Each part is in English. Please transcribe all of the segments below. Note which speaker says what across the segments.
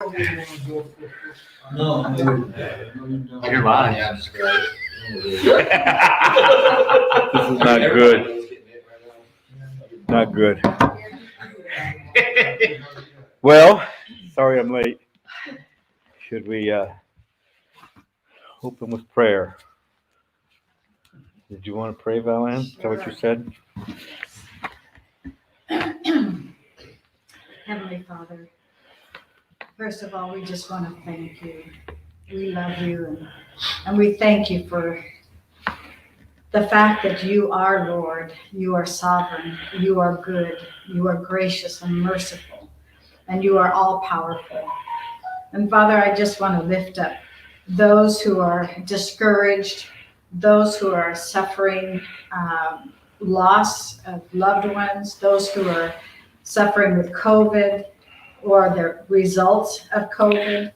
Speaker 1: No,
Speaker 2: You're lying.
Speaker 1: This is
Speaker 2: not good. Not good. Well, sorry I'm late. Should we open with prayer? Did you want to pray, Val-Ann? Is that what you said?
Speaker 3: Heavenly Father, first of all, we just want to thank you. We love you and we thank you for the fact that you are Lord, you are sovereign, you are good, you are gracious and merciful, and you are all powerful. And Father, I just want to lift up those who are discouraged, those who are suffering loss of loved ones, those who are suffering with COVID or the results of COVID.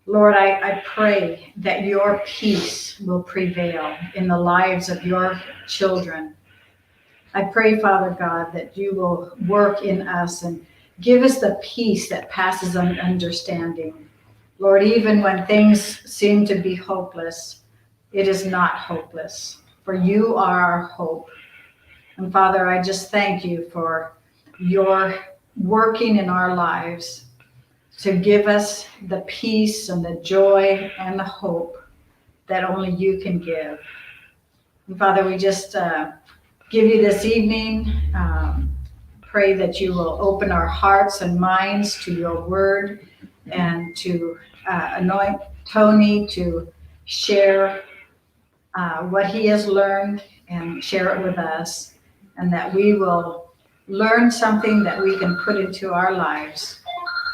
Speaker 3: Lord, I pray that your peace will prevail in the lives of your children. I pray, Father God, that you will work in us and give us the peace that passes understanding. Lord, even when things seem to be hopeless, it is not hopeless, for you are our hope. And Father, I just thank you for your working in our lives to give us the peace and the joy and the hope that only you can give. And Father, we just give you this evening, pray that you will open our hearts and minds to your word and to anoint Tony to share what he has learned and share it with us, and that we will learn something that we can put into our lives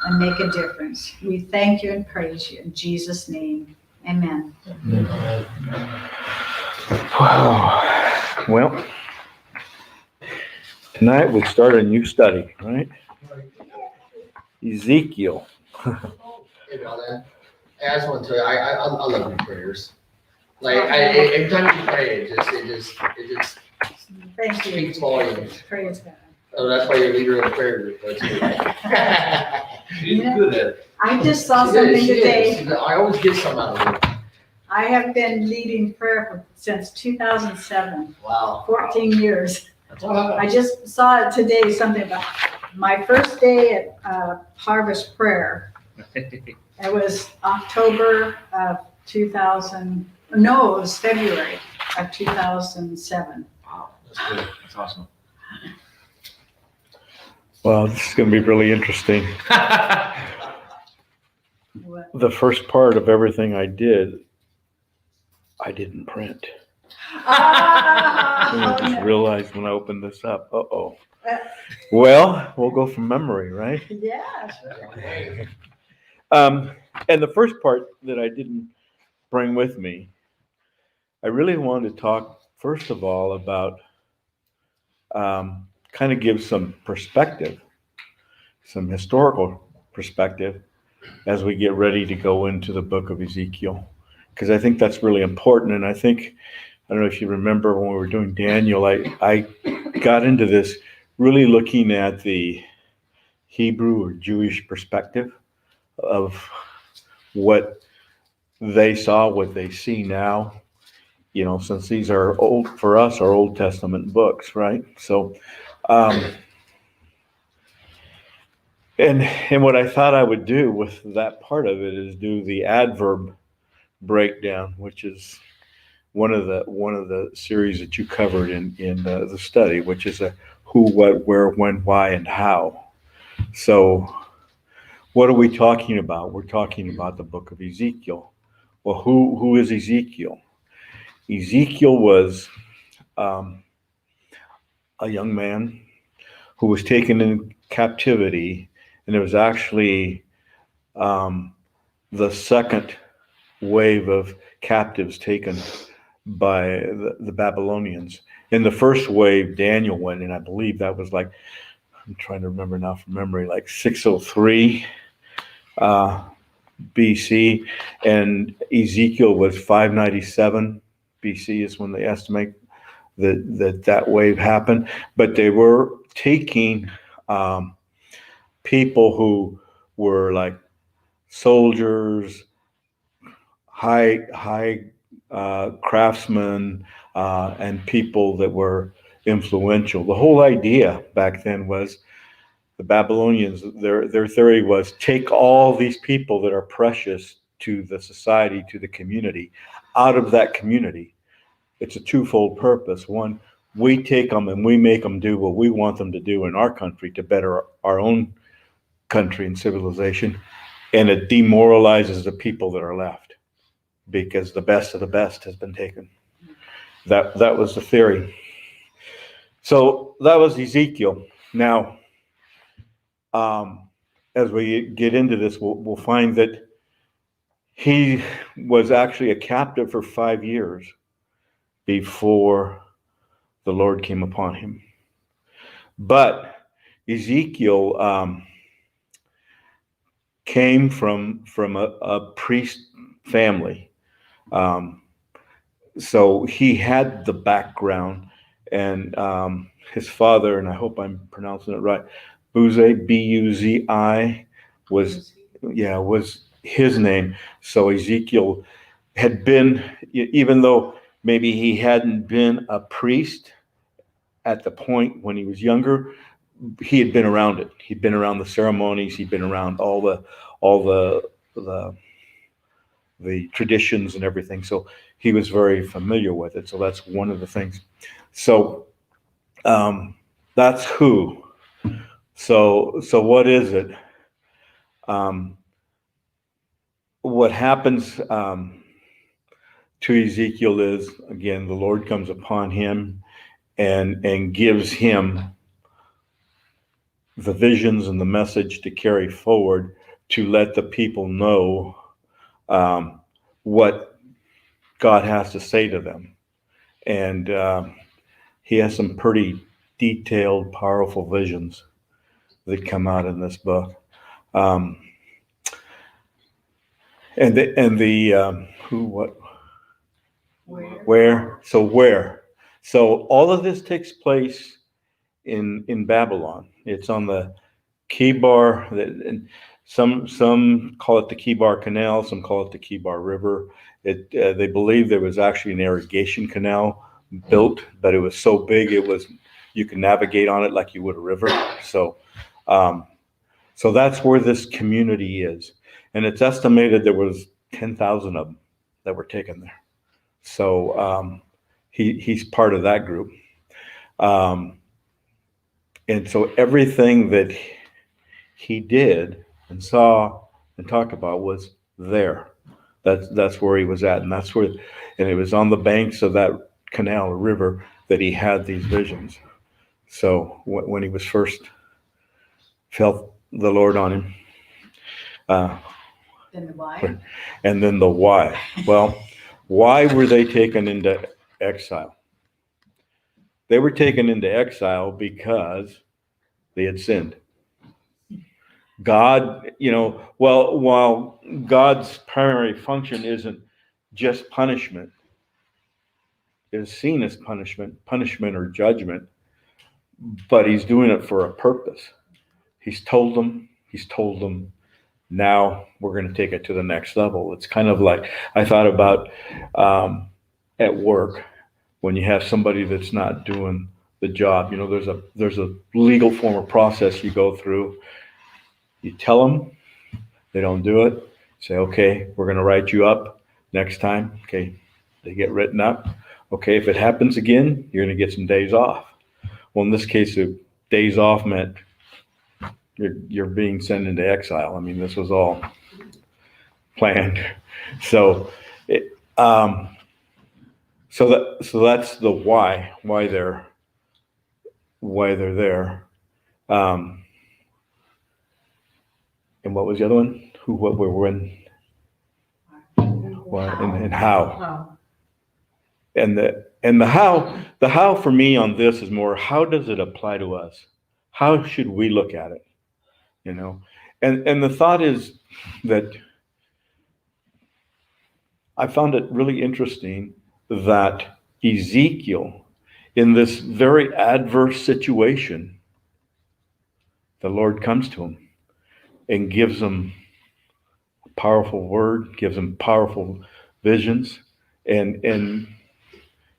Speaker 3: and make a difference. We thank you and praise you in Jesus' name. Amen.
Speaker 2: Wow. Well, tonight we start a new study, right? Ezekiel.
Speaker 1: Hey, Val-Ann. I just want to tell you, I love your prayers. Like, every time you pray, it just
Speaker 3: Thank you.
Speaker 1: speaks volumes.
Speaker 3: Praise God.
Speaker 1: So that's why you're leader in prayer.
Speaker 2: She's good at it.
Speaker 3: I just saw something today.
Speaker 1: I always get some out of it.
Speaker 3: I have been leading prayer since 2007,
Speaker 1: Wow.
Speaker 3: 14 years.
Speaker 1: Wow.
Speaker 3: I just saw it today, something about my first day at Harvest Prayer. It was October of 2000, no, it was February of 2007.
Speaker 1: Wow, that's good. That's awesome.
Speaker 2: Well, this is going to be really interesting.
Speaker 3: What?
Speaker 2: The first part of everything I did, I didn't print. And I just realized when I opened this up, Well, we'll go from memory, right?
Speaker 3: Yeah, sure.
Speaker 2: And the first part that I didn't bring with me, I really wanted to talk, first of all, about kind of give some perspective, some historical perspective as we get ready to go into the book of Ezekiel, because I think that's really important. And I think, I don't know if you remember when we were doing Daniel, I got into this really looking at the Hebrew or Jewish perspective of what they saw, what they see now, since these are old, for us, are Old Testament books, right? So, and what I thought I would do with that part of it is do the adverb breakdown, which is one of the series that you covered in the study, which is a who, what, where, when, why, and how. So, what are we talking about? We're talking about the book of Ezekiel. Well, who is Ezekiel? Ezekiel was a young man who was taken in captivity, and it was actually the second wave of captives taken by the Babylonians. In the first wave, Daniel went in. I believe that was like, I'm trying to remember now from memory, like 603 BC, and Ezekiel was 597 BC is when they estimate that wave happened. But they were taking people who were like soldiers, high craftsmen, and people that were influential. The whole idea back then was the Babylonians, their theory was take all these people that are precious to the society, to the community, out of that community. It's a twofold purpose. One, we take them and we make them do what we want them to do in our country to better our own country and civilization. And it demoralizes the people that are left because the best of the best has been taken. That was the theory. So that was Ezekiel. Now, as we get into this, we'll find that he was actually a captive for 5 years before the Lord came upon him. But Ezekiel came from a priest family. So he had the background, and his father, and I hope I'm pronouncing it right, Buzi, Buzi, was his name. So Ezekiel had been, even though maybe he hadn't been a priest at the point when he was younger, he had been around it. He'd been around the ceremonies. He'd been around all the traditions and everything. So he was very familiar with it. So that's one of the things. So that's who. So what is it? What happens to Ezekiel is, again, the Lord comes upon him and gives him the visions and the message to carry forward to let the people know what God has to say to them. And he has some pretty detailed, powerful visions that come out in this book. And the who, what, where. So all of this takes place in Babylon. It's on the Kibar. And some call it the Kibar Canal. Some call it the Kibar River. They believe there was actually an irrigation canal built, but it was so big you could navigate on it like you would a river. So that's where this community is, and it's estimated there was 10,000 of them that were taken there. So he's part of that group, and so everything that he did and saw and talked about was there. That's where he was at, and it was on the banks of that canal or river that he had these visions. So when he was first felt the Lord on him,
Speaker 3: Then the why?
Speaker 2: and then the why. Well, why were they taken into exile? They were taken into exile because they had sinned. God, while God's primary function isn't just punishment, is seen as punishment or judgment, but he's doing it for a purpose. He's told them, now we're going to take it to the next level. It's kind of like I thought about at work when you have somebody that's not doing the job. There's a legal form of process you go through. You tell them, they don't do it. Say, okay, we're going to write you up next time. Okay, they get written up. Okay, if it happens again, you're going to get some days off. Well, in this case, the days off meant you're being sent into exile. I mean, this was all planned. So, so that's the why they're there. And what was the other one? Who, what, where, when, what, and how. And the how for me on this is more, how does it apply to us? How should we look at it? And the thought is that I found it really interesting that Ezekiel, in this very adverse situation, the Lord comes to him and gives him powerful word, gives them powerful visions. And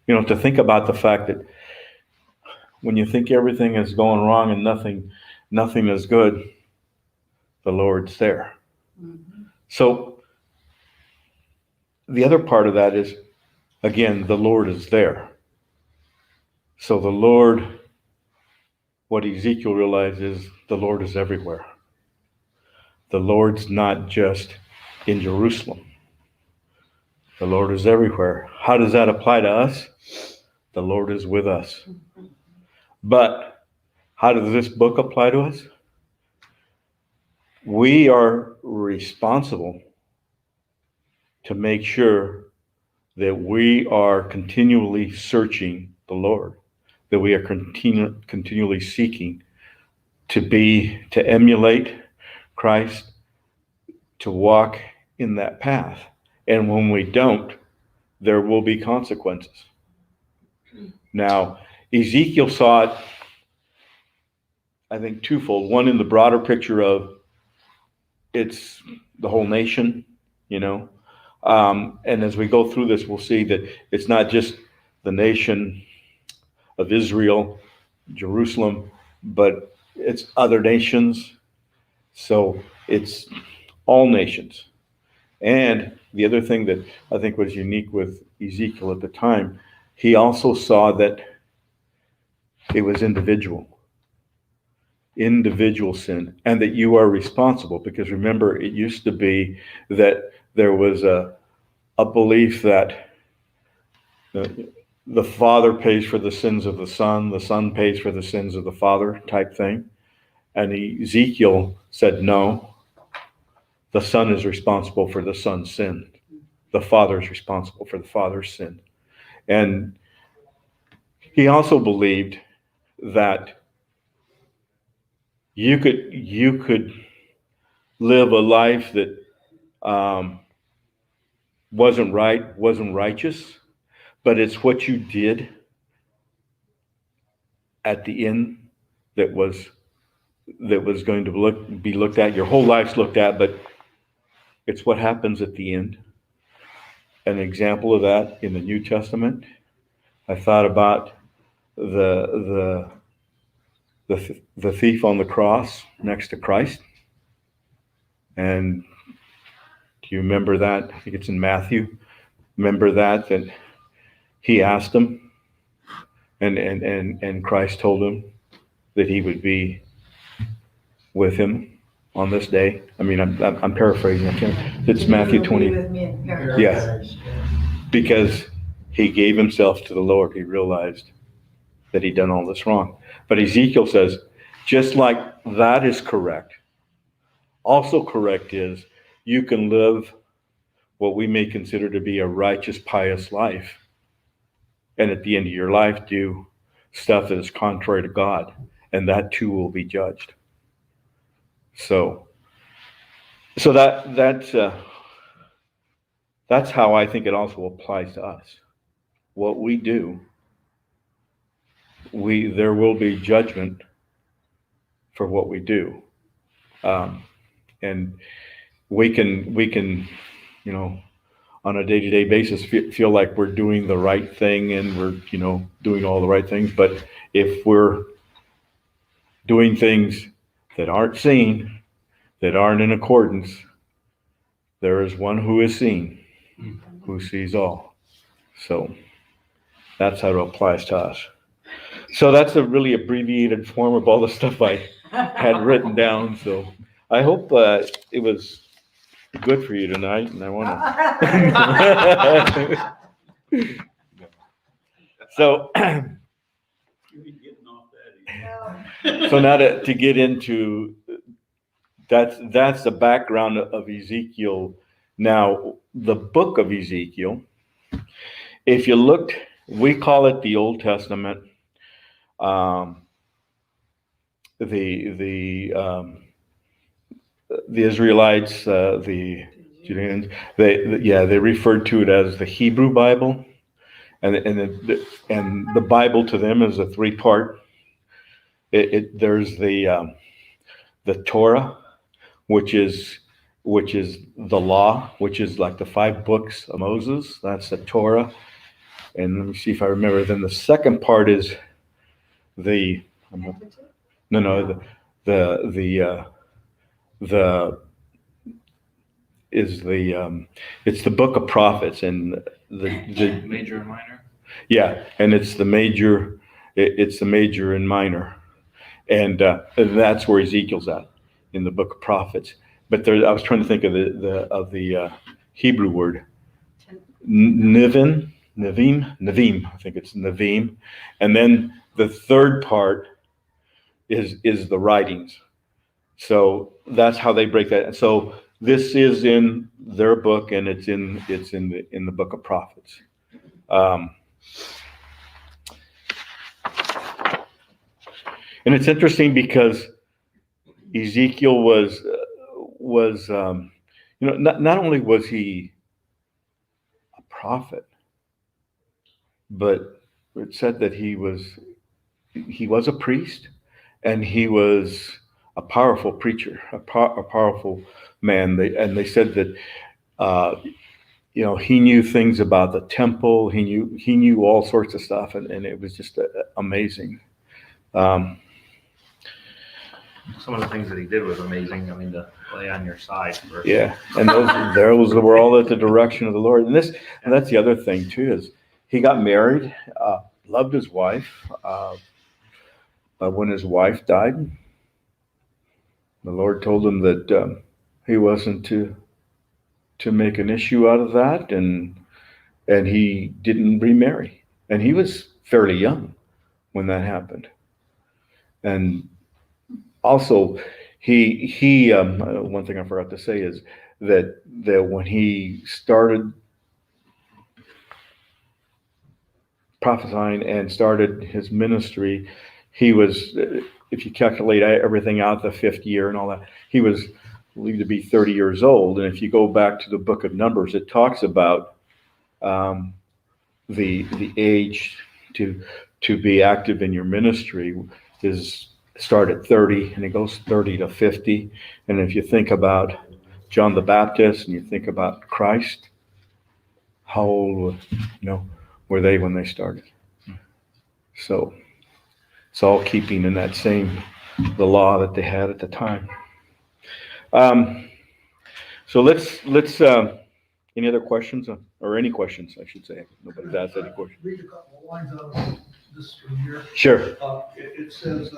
Speaker 2: to think about the fact that when you think everything is going wrong and nothing is good, the Lord's there.
Speaker 3: Mhm.
Speaker 2: So the other part of that is, again, the Lord is there. So the Lord, what Ezekiel realized is the Lord is everywhere. The Lord's not just in Jerusalem. The Lord is everywhere. How does that apply to us? The Lord is with us. But how does this book apply to us? We are responsible to make sure that we are continually searching the Lord, that we are continually seeking to emulate Christ, to walk in that path. And when we don't, there will be consequences. Now, Ezekiel saw it, I think, twofold. One, in the broader picture of it's the whole nation, and as we go through this, we'll see that it's not just the nation of Israel, Jerusalem, but it's other nations. So it's all nations. And the other thing that I think was unique with Ezekiel at the time, he also saw that it was individual sin, and that you are responsible. Because remember, it used to be that there was a belief that the Father pays for the sins of the Son pays for the sins of the Father type thing. And Ezekiel said, no, the Son is responsible for the Son's sin. The Father is responsible for the Father's sin. And he also believed that you could live a life that wasn't right, wasn't righteous, but it's what you did at the end that was going to be looked at. Your whole life's looked at, but it's what happens at the end. An example of that in the New Testament, I thought about the thief on the cross next to Christ. And do you remember that? I think it's in Matthew. Remember that he asked him, and Christ told him that he would be with him on this day. I mean, I'm paraphrasing. It's Matthew 20.
Speaker 3: With me in paradise.
Speaker 2: Yes, because he gave himself to the Lord. He realized that he'd done all this wrong. But Ezekiel says, just like that is correct, also correct is you can live what we may consider to be a righteous, pious life, and at the end of your life do stuff that is contrary to God, and that too will be judged. So that's how I think it also applies to us. What we do, there will be judgment for what we do, and we can, on a day-to-day basis feel like we're doing the right thing and we're, doing all the right things. But if we're doing things that aren't seen, that aren't in accordance, there is one who is seen, who sees all. So that's how it applies to us. So that's a really abbreviated form of all the stuff I had written down. So I hope it was good for you tonight, and I want to. So, so now to get into that's the background of Ezekiel. Now, the book of Ezekiel, if you looked, we call it the Old Testament. The Israelites, the Judeans, they referred to it as the Hebrew Bible, and the Bible to them is a three-part. There's the Torah, which is which is the law, which is like the 5 books of Moses. That's the Torah. And let me see if I remember. Then the second part is the no no the is the it's the book of prophets, and the
Speaker 4: Major and minor.
Speaker 2: yeah, and it's the major, it's the major and minor, and that's where Ezekiel's at in the book of prophets. But there, I was trying to think of the Hebrew word Navim. I think it's Navim, and then the third part is the writings. So that's how they break that. So this is in their book, and it's in the book of prophets. And it's interesting because Ezekiel was not only was he a prophet, but it said that he was a priest, and he was a powerful preacher, a powerful man. They said that he knew things about the temple. He knew all sorts of stuff, and it was just amazing.
Speaker 4: Some of the things that he did was amazing. I mean, to lay on your side.
Speaker 2: Yeah, and those were all at the direction of the Lord. And that's the other thing too, is he got married, loved his wife. When his wife died, the Lord told him that he wasn't to make an issue out of that, and he didn't remarry. And he was fairly young when that happened. And also, he one thing I forgot to say is that when he started prophesying and started his ministry, he was, if you calculate everything out, the 5th year and all that, he was believed to be 30 years old. And if you go back to the book of Numbers, it talks about the age to be active in your ministry is start at 30, and it goes 30 to 50. And if you think about John the Baptist and you think about Christ, how old were they when they started? So it's all keeping in that same the law that they had at the time. So let's any other questions, or any questions, I should say. Nobody's asked any questions.
Speaker 5: Read a couple of lines out of this from here.
Speaker 2: Sure.
Speaker 5: It says,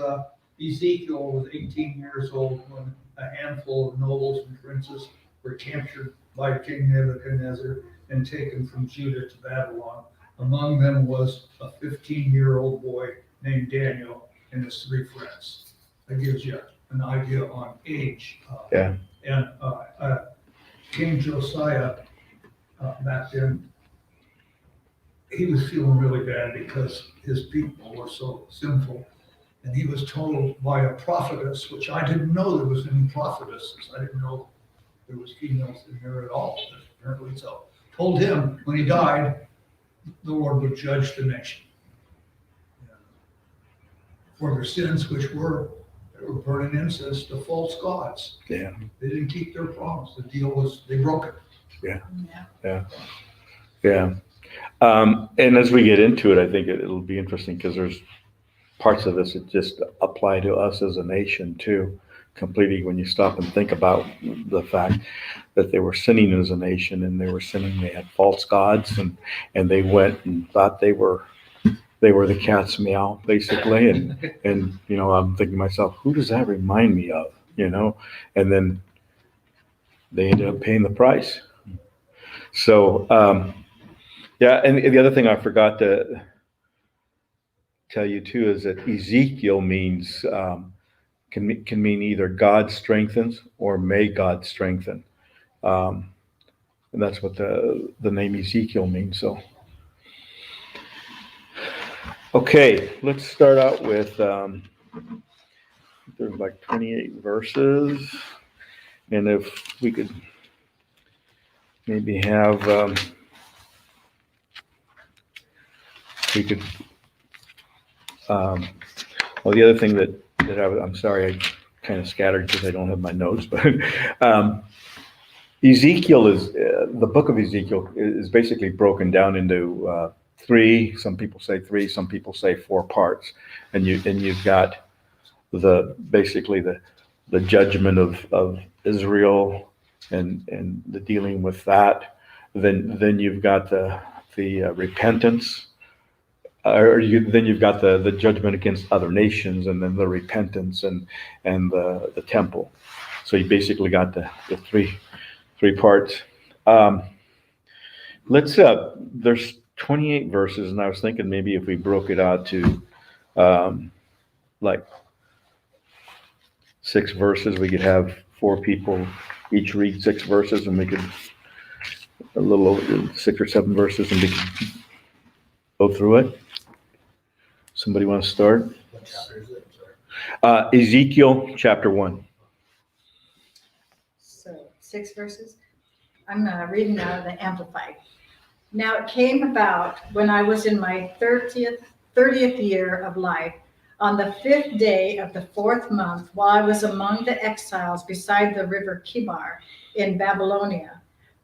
Speaker 5: Ezekiel was 18 years old when a handful of nobles and princes were captured by King Nebuchadnezzar and taken from Judah to Babylon. Among them was a 15-year-old boy named Daniel and his 3 friends. That gives you an idea on age.
Speaker 2: Yeah.
Speaker 5: And King Josiah, back then, he was feeling really bad because his people were so sinful. And he was told by a prophetess, which I didn't know there was any prophetesses. I didn't know there was females in there at all, apparently so. Told him when he died, the Lord would judge the nation for their sins, which were burning incense to false gods.
Speaker 2: Yeah.
Speaker 5: They didn't keep their promise. The deal was, they broke it.
Speaker 2: Yeah. And as we get into it, I think it'll be interesting because there's parts of this that just apply to us as a nation too, completely, when you stop and think about the fact that they were sinning as a nation, and they were sinning, they had false gods, and they went and thought they were the cat's meow, basically. And I'm thinking to myself, who does that remind me of? And then they ended up paying the price. So, yeah. And the other thing I forgot to tell you too is that Ezekiel means, can mean either God strengthens or may God strengthen. And that's what the name Ezekiel means. So, okay, let's start out with, there's like 28 verses. And if we could maybe have, well, the other thing that I'm sorry, I kind of scattered because I don't have my notes, but Ezekiel is, the book of Ezekiel is basically broken down into three, some people say three, some people say four parts. And you've got basically the judgment of Israel and the dealing with that. Then you've got the repentance, then you've got the judgment against other nations, and then the repentance and the temple. So you basically got the three parts. There's 28 verses, and I was thinking maybe if we broke it out to like 6 verses, we could have 4 people each read 6 verses, and we could a little over 6 or 7 verses, and we could go through it. Somebody want to start?
Speaker 1: What chapter is it? I'm sorry.
Speaker 2: Ezekiel chapter 1.
Speaker 3: So 6 verses. I'm reading out of the Amplified. Now it came about when I was in my 30th year of life, on the 5th day of the 4th month, while I was among the exiles beside the river Kibar in Babylonia,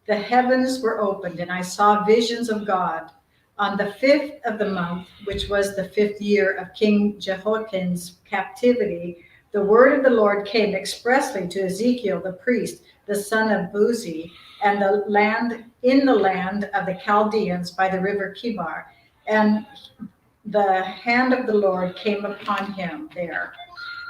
Speaker 3: the heavens were opened, and I saw visions of God. On the 5th of the month, which was the 5th year of King Jehoiakim's captivity, the word of the Lord came expressly to Ezekiel the priest, the son of Buzi, and in the land of the Chaldeans by the river Kibar. And the hand of the Lord came upon him there.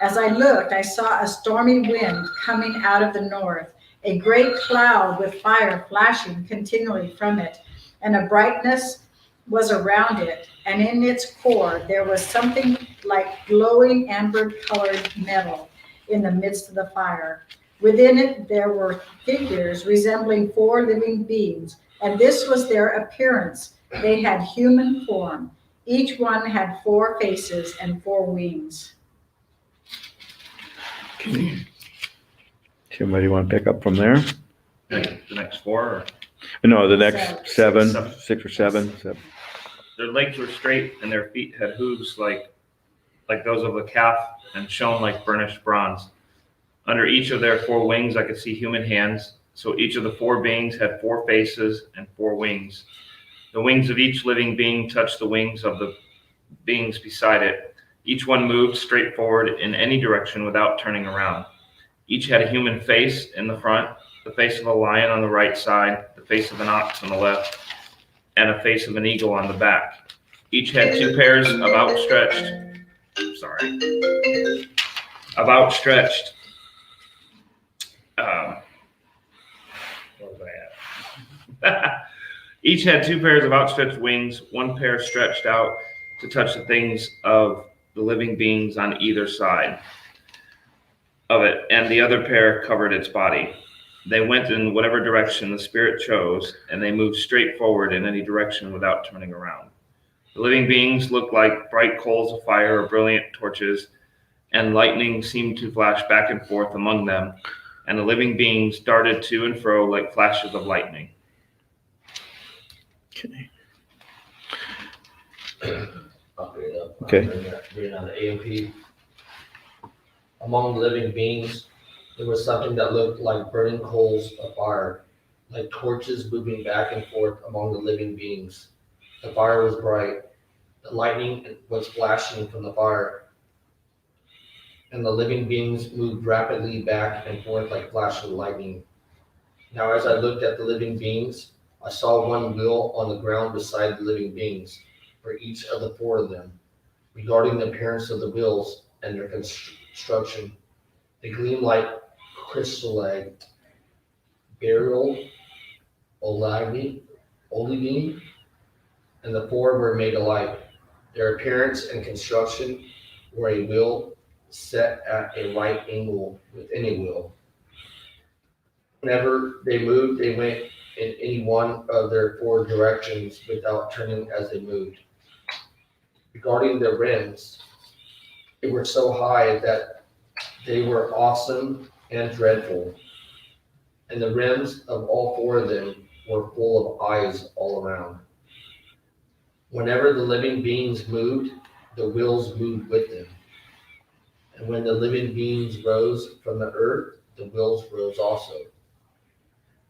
Speaker 3: As I looked, I saw a stormy wind coming out of the north, a great cloud with fire flashing continually from it, and a brightness was around it, and in its core there was something like glowing amber-colored metal in the midst of the fire. Within it there were figures resembling 4 living beings, and this was their appearance. They had human form. Each one had 4 faces and 4 wings.
Speaker 2: Okay. Somebody want to pick up from there?
Speaker 4: The next 4, or
Speaker 2: No, the next 7, 6 or 7.
Speaker 4: their legs were straight and their feet had hooves like those of a calf and shone like burnished bronze. Under each of their 4 wings I could see human hands. So each of the 4 beings had 4 faces and 4 wings. The wings of each living being touched the wings of the beings beside it. Each one moved straight forward in any direction without turning around. Each had a human face in the front, the face of a lion on the right side, the face of an ox on the left, and a face of an eagle on the back. Each had 2 pairs of outstretched what was I at? Each had 2 pairs of outstretched wings, 1 pair stretched out to touch the things of the living beings on either side of it, and the other pair covered its body. They went in whatever direction the Spirit chose, and they moved straight forward in any direction without turning around. The living beings looked like bright coals of fire or brilliant torches, and lightning seemed to flash back and forth among them, and the living beings darted to and fro like flashes of lightning.
Speaker 2: Okay.
Speaker 1: I'll bring it up.
Speaker 2: Okay.
Speaker 1: Reading on the AMP. Among the living beings, there was something that looked like burning coals of fire, like torches moving back and forth among the living beings. The fire was bright. The lightning was flashing from the fire, and the living beings moved rapidly back and forth like flashes of lightning. Now, as I looked at the living beings, I saw 1 wheel on the ground beside the living beings, for each of the 4 of them. Regarding the appearance of the wheels and their construction, they gleamed like chrysolite, beryl, olivine, and the 4 were made alike. Their appearance and construction were a wheel set at a right angle with any wheel. Whenever they moved, they went in any one of their 4 directions without turning as they moved. Regarding their rims, they were so high that they were awesome and dreadful, and the rims of all 4 of them were full of eyes all around. Whenever the living beings moved, the wheels moved with them. And when the living beings rose from the earth, the wheels rose also.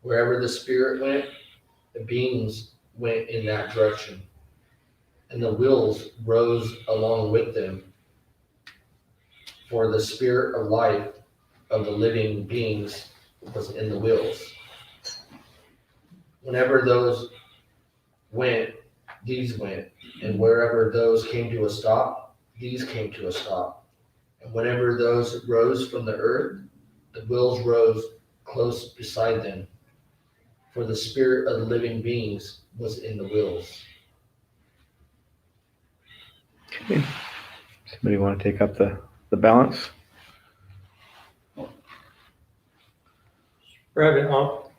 Speaker 1: Wherever the spirit went, the beings went in that direction, and the wheels rose along with them. For the spirit of life of the living beings was in the wheels. Whenever those went, these went, and wherever those came to a stop, these came to a stop. And whenever those rose from the earth, the wheels rose close beside them. For the spirit of the living beings was in the wheels.
Speaker 2: Okay. Somebody want to take up the balance?
Speaker 6: Spread out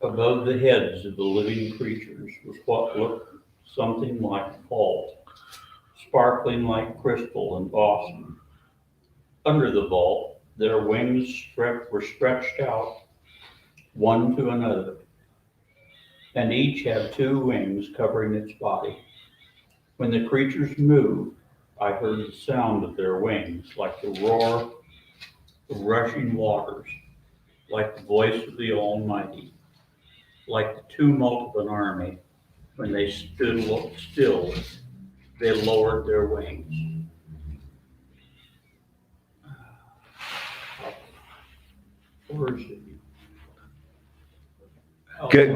Speaker 6: above the heads of the living creatures was what looked something like a vault, sparkling like crystal and awesome. Under the vault, their wings were stretched out, one to another, and each had 2 wings covering its body. When the creatures moved, I heard the sound of their wings like the roar of rushing waters, like the voice of the Almighty, like the tumult of an army. When they stood still, they lowered their wings. Where is it?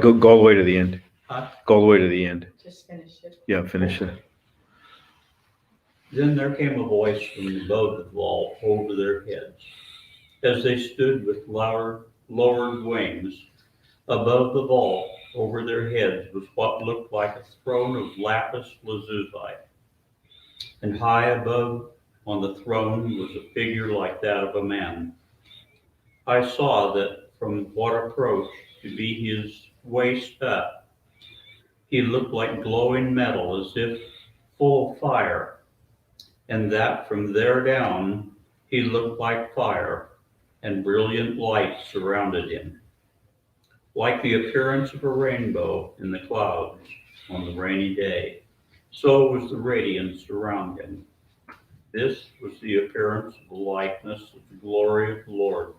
Speaker 2: Go all the way to the end.
Speaker 6: Huh?
Speaker 2: Go all the way to the end.
Speaker 3: Just finish it.
Speaker 2: Yeah, finish it.
Speaker 6: Then there came a voice from above the vault over their heads. As they stood with lowered wings, above the vault over their heads was what looked like a throne of lapis lazuli. And high above on the throne was a figure like that of a man. I saw that from what approached to be his waist up, he looked like glowing metal as if full of fire, and that from there down he looked like fire, and brilliant light surrounded him, like the appearance of a rainbow in the clouds on the rainy day. So was the radiance around him. This was the appearance of the likeness of the glory of the Lord.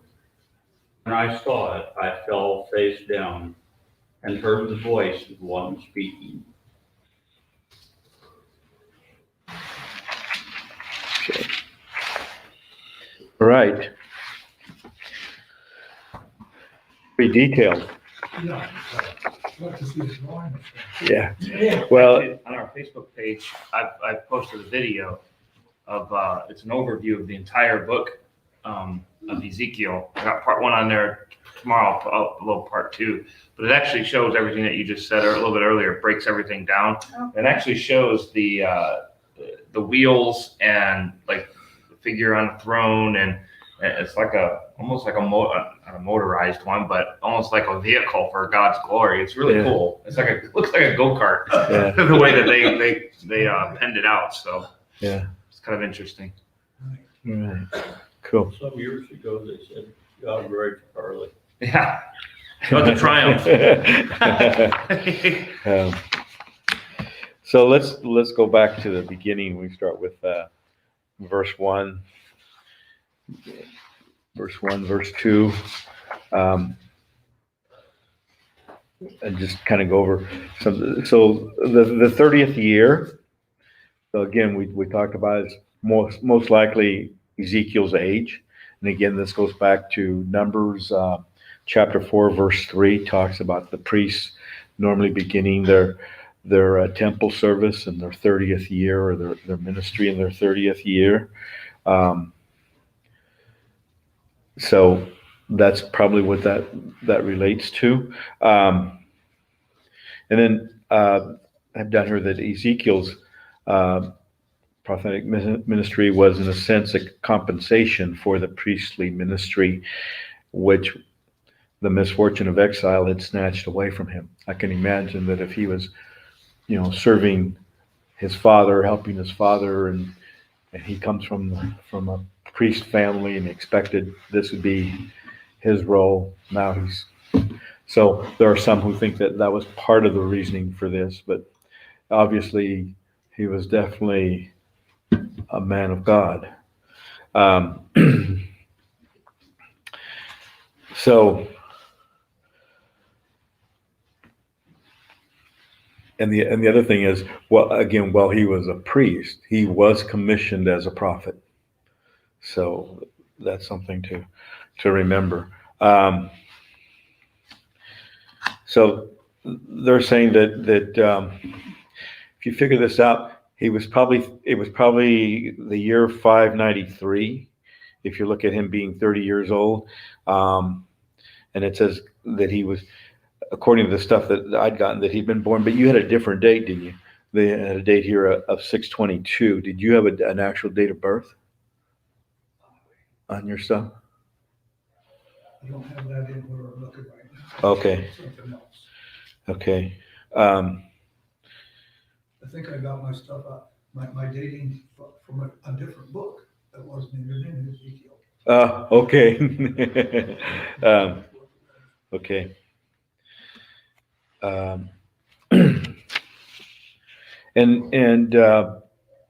Speaker 6: When I saw it, I fell face down and heard the voice of one speaking.
Speaker 2: Okay. All right. Pretty detailed.
Speaker 5: Yeah. I'd like to see the drawing.
Speaker 2: Yeah. Well,
Speaker 4: Actually, on our Facebook page, I've posted a video of, it's an overview of the entire book of Ezekiel. I got part 1 on there tomorrow. I'll upload part 2, but it actually shows everything that you just said a little bit earlier. It breaks everything down.
Speaker 3: Okay.
Speaker 4: It actually shows the wheels and like the figure on the throne, and it's like almost like not a motorized one, but almost like a vehicle for God's glory. It's really cool. It's like it looks like a go-kart,
Speaker 2: yeah.
Speaker 4: the way that they penned it out. So
Speaker 2: Yeah.
Speaker 4: it's kind of interesting.
Speaker 2: All right. Cool.
Speaker 6: Some years ago, they said, God ride Charlie.
Speaker 4: Yeah, it was a triumph.
Speaker 2: So let's go back to the beginning. We start with verse 1, verse 2, and just kind of go over some. So the 30th year. So again, we talked about is most likely Ezekiel's age, and again this goes back to Numbers chapter 4 verse 3, talks about the priests normally beginning their temple service in their 30th year, or their ministry in their 30th year. So that's probably what that relates to. And then I've done here that Ezekiel's prophetic ministry was in a sense a compensation for the priestly ministry, which the misfortune of exile had snatched away from him. I can imagine that if he was, serving his father, helping his father, and he comes from a priest family and expected this would be his role. Now so there are some who think that was part of the reasoning for this, but obviously he was definitely a man of God. So And the other thing is, well, again, while he was a priest, he was commissioned as a prophet. So that's something to remember. So they're saying that if you figure this out, it was probably the year 593. If you look at him being 30 years old, and it says that he was, according to the stuff that I'd gotten, that he'd been born. But you had a different date, didn't you? They had a date here of 622. Did you have an actual date of birth on your stuff?
Speaker 5: I don't have that in where I'm looking right now.
Speaker 2: Okay.
Speaker 5: Something else.
Speaker 2: Okay.
Speaker 5: I think I got my stuff out, my dating from a different book that wasn't even in Ezekiel.
Speaker 2: Okay. Okay. And the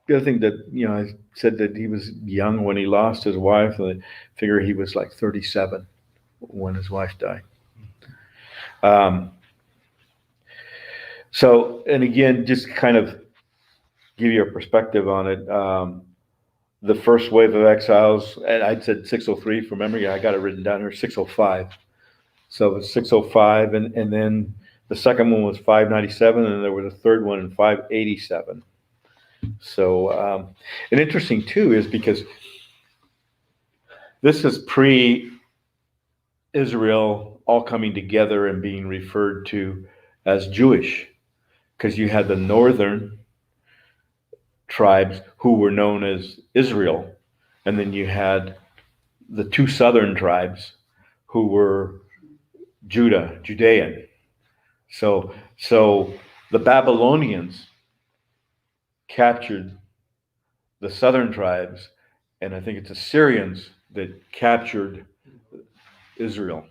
Speaker 2: other thing that, I said that he was young when he lost his wife. I figure he was like 37 when his wife died. So, and again, just kind of give you a perspective on it. The first wave of exiles, and I said 603 from memory. I got it written down here, 605. So it was 605, and then the second one was 597, and there was a third one in 587. So, and interesting too is because this is pre-Israel all coming together and being referred to as Jewish, because you had the northern tribes who were known as Israel, and then you had the two southern tribes who were Judean. So the Babylonians captured the southern tribes, and I think it's Assyrians that captured Israel.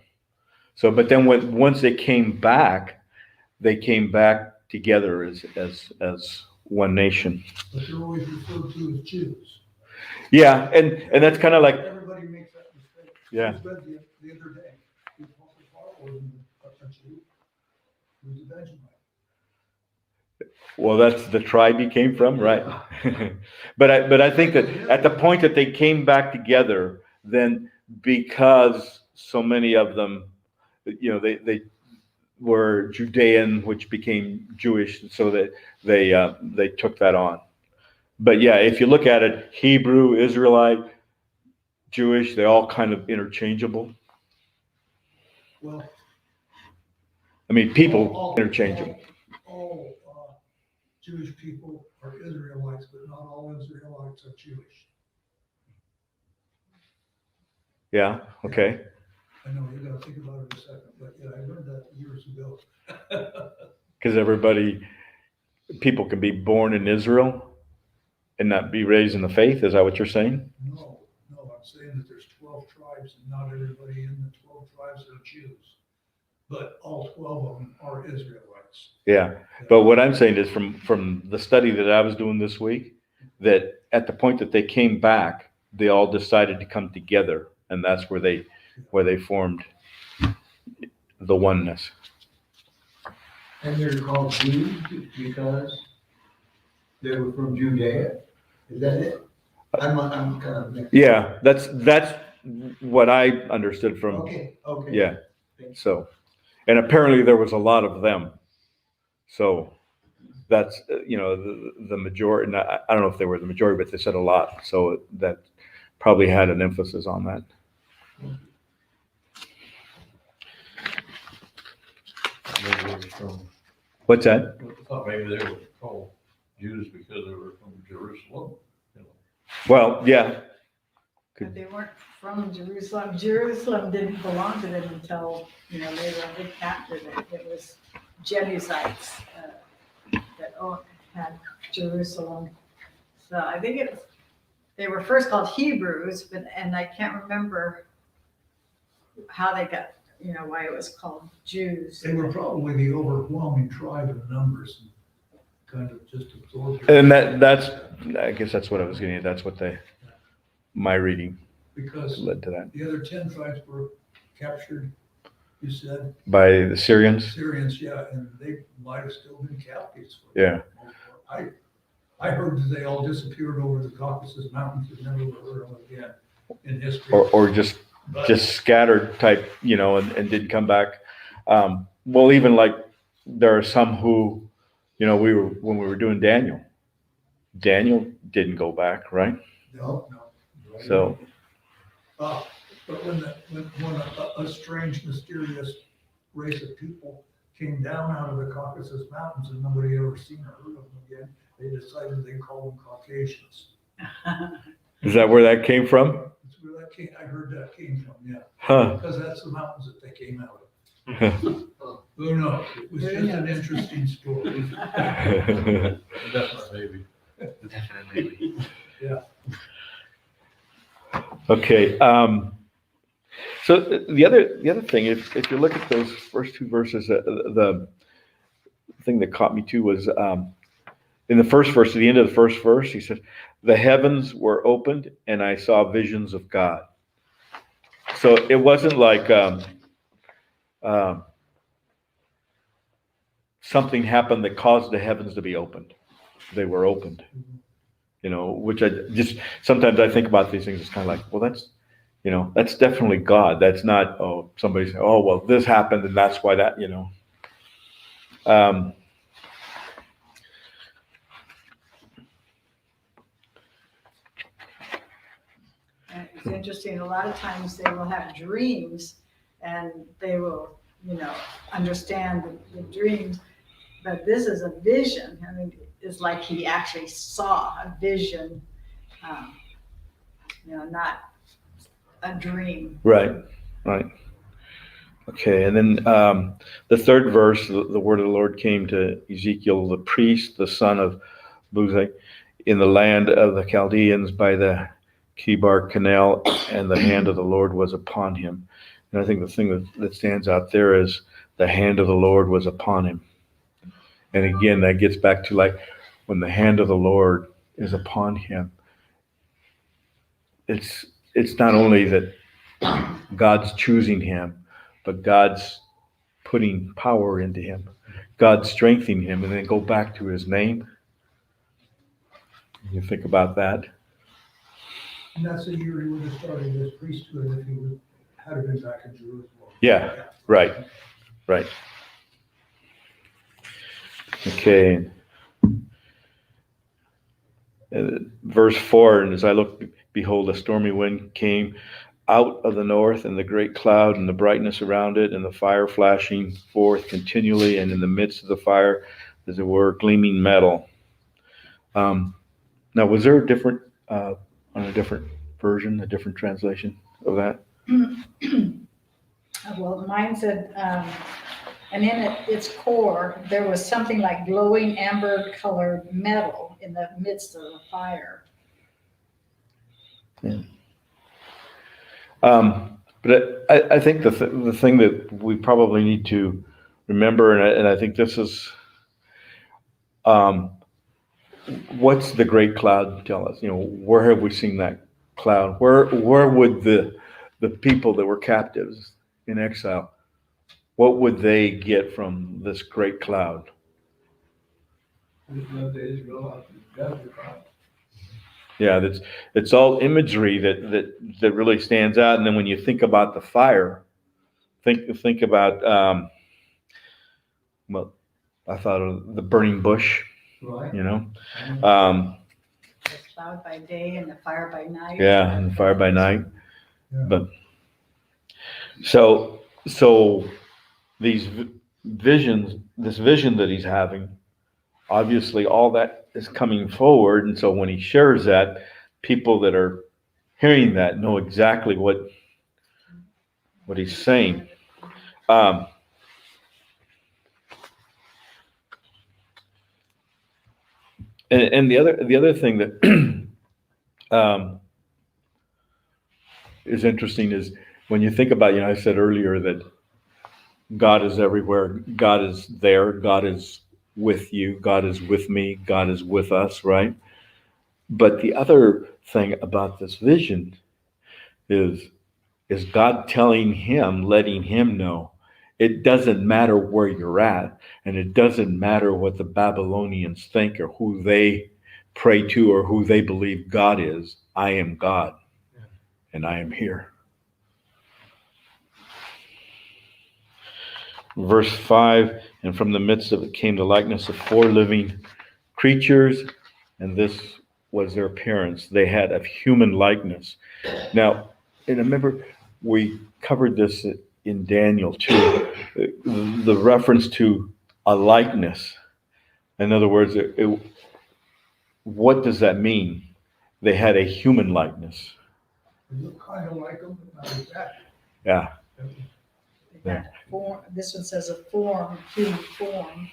Speaker 2: So, but then once they came back together as one nation.
Speaker 5: But they're always referred to as Jews.
Speaker 2: Yeah, and that's kind of like,
Speaker 5: Everybody makes that mistake.
Speaker 2: Yeah.
Speaker 5: I just read the other day, the Apostle Paul wasn't a Jew, he was a Benjamite.
Speaker 2: well, that's the tribe he came from, right? But I think that at the point that they came back together, then because so many of them, they were Judean, which became Jewish, so that they took that on. But yeah, if you look at it, Hebrew, Israelite, Jewish, they're all kind of interchangeable.
Speaker 5: Well.
Speaker 2: I mean, people interchangeable.
Speaker 5: All Jewish people are Israelites, but not all Israelites are Jewish.
Speaker 2: Yeah, okay.
Speaker 5: I know, you gotta think about it a second, but yeah, I learned that years ago.
Speaker 2: Because people can be born in Israel and not be raised in the faith. Is that what you're saying?
Speaker 5: No, I'm saying that there's 12 tribes and not everybody in the 12 tribes are Jews. But all 12 of them are Israelites.
Speaker 2: Yeah. But what I'm saying is from the study that I was doing this week, that at the point that they came back, they all decided to come together, and that's where they formed the oneness.
Speaker 7: And they're called Jews because they were from Judea? Is that it? I'm kind of mixed.
Speaker 2: Yeah, that's what I understood from.
Speaker 7: Okay.
Speaker 2: Yeah. So, and apparently there was a lot of them. So that's, the majority. And I don't know if they were the majority, but they said a lot. So that probably had an emphasis on that.
Speaker 8: Maybe they were from,
Speaker 2: What's that?
Speaker 8: I thought maybe they were called Jews because they were from Jerusalem.
Speaker 2: Well, yeah.
Speaker 3: But they weren't from Jerusalem. Jerusalem didn't belong to them until, later on they captured it. It was Jebusites that had Jerusalem. So I think they were first called Hebrews, and I can't remember how they got, why it was called Jews.
Speaker 5: They were probably the overwhelming tribe in numbers and kind of just absorbed.
Speaker 2: And that's, I guess that's what I was getting at. That's what my reading
Speaker 5: Because
Speaker 2: led to that.
Speaker 5: the other 10 tribes were captured you said?
Speaker 2: by the Syrians.
Speaker 5: Syrians, yeah, and they might have still been captives. for
Speaker 2: Yeah.
Speaker 5: the most part. I heard that they all disappeared over the Caucasus Mountains and never were heard of again in history.
Speaker 2: Or just
Speaker 5: But-
Speaker 2: scattered type, and didn't come back. Well, even like there are some who, when we were doing Daniel didn't go back, right?
Speaker 5: No.
Speaker 2: So,
Speaker 5: But when a strange, mysterious race of people came down out of the Caucasus Mountains and nobody had ever seen or heard of them again, they decided they called them Caucasians.
Speaker 2: is that where that came from?
Speaker 5: That's where that came, I heard that came from, yeah,
Speaker 2: Huh.
Speaker 5: because that's the mountains that they came out of. Who knows? It was just an interesting story.
Speaker 8: Definitely maybe.
Speaker 4: Definitely.
Speaker 2: Okay. So the other thing, if you look at those first two verses, the thing that caught me too was in the first verse, at the end of the first verse, he said, "The heavens were opened, and I saw visions of God." So it wasn't like something happened that caused the heavens to be opened. They were opened. Which I just sometimes I think about these things. It's kind of like, well, that's definitely God. That's not somebody saying, oh, well, this happened and that's why that.
Speaker 3: And it's interesting, a lot of times they will have dreams and they will, understand the dreams, but this is a vision. I mean, it's like he actually saw a vision, not a dream.
Speaker 2: Right. Okay, and then the third verse, the word of the Lord came to Ezekiel, the priest, the son of Buzi, in the land of the Chaldeans by the Kibar Canal, and the hand of the Lord was upon him. And I think the thing that stands out there is the hand of the Lord was upon him. And again, that gets back to like when the hand of the Lord is upon him, it's not only that God's choosing him, but God's putting power into him. God's strengthening him. And then go back to his name. You think about that.
Speaker 5: And that's the year he would have started his priesthood if he had been back in Jerusalem.
Speaker 2: Yeah, right. Okay. Verse 4, and as I looked, behold, a stormy wind came out of the north, and the great cloud, and the brightness around it, and the fire flashing forth continually, and in the midst of the fire, as it were, gleaming metal. Now, was there a different, on a different version, a different translation of that?
Speaker 3: Well, mine said, and in its core, there was something like glowing amber-colored metal in the midst of the fire.
Speaker 2: Yeah. But I think the thing that we probably need to remember, and I think this is, what's the great cloud tell us? Where have we seen that cloud? Where would the people that were captives in exile, what would they get from this great cloud? Yeah, it's all imagery that really stands out. And then when you think about the fire, think about well, I thought of the burning bush.
Speaker 7: Right.
Speaker 3: The cloud by day and the fire by night.
Speaker 2: Yeah, and the fire by night.
Speaker 5: Yeah.
Speaker 2: But so these visions, this vision that he's having, obviously all that is coming forward. And so when he shares that, people that are hearing that know exactly what he's saying. And the other thing that is interesting is when you think about, I said earlier that God is everywhere. God is there. God is with you. God is with me. God is with us, right? But the other thing about this vision is God telling him, letting him know, It doesn't matter where you're at, and it doesn't matter what the Babylonians think or who they pray to or who they believe God is. I am God, and I am here. Verse 5, and from the midst of it came the likeness of 4 living creatures, and this was their appearance. They had a human likeness. Now, and remember, we covered this in Daniel too, the reference to a likeness. In other words, what does that mean? They had a human likeness.
Speaker 5: It looked kind of like them, but not exactly.
Speaker 2: Yeah.
Speaker 3: That form, this one says a form, human form.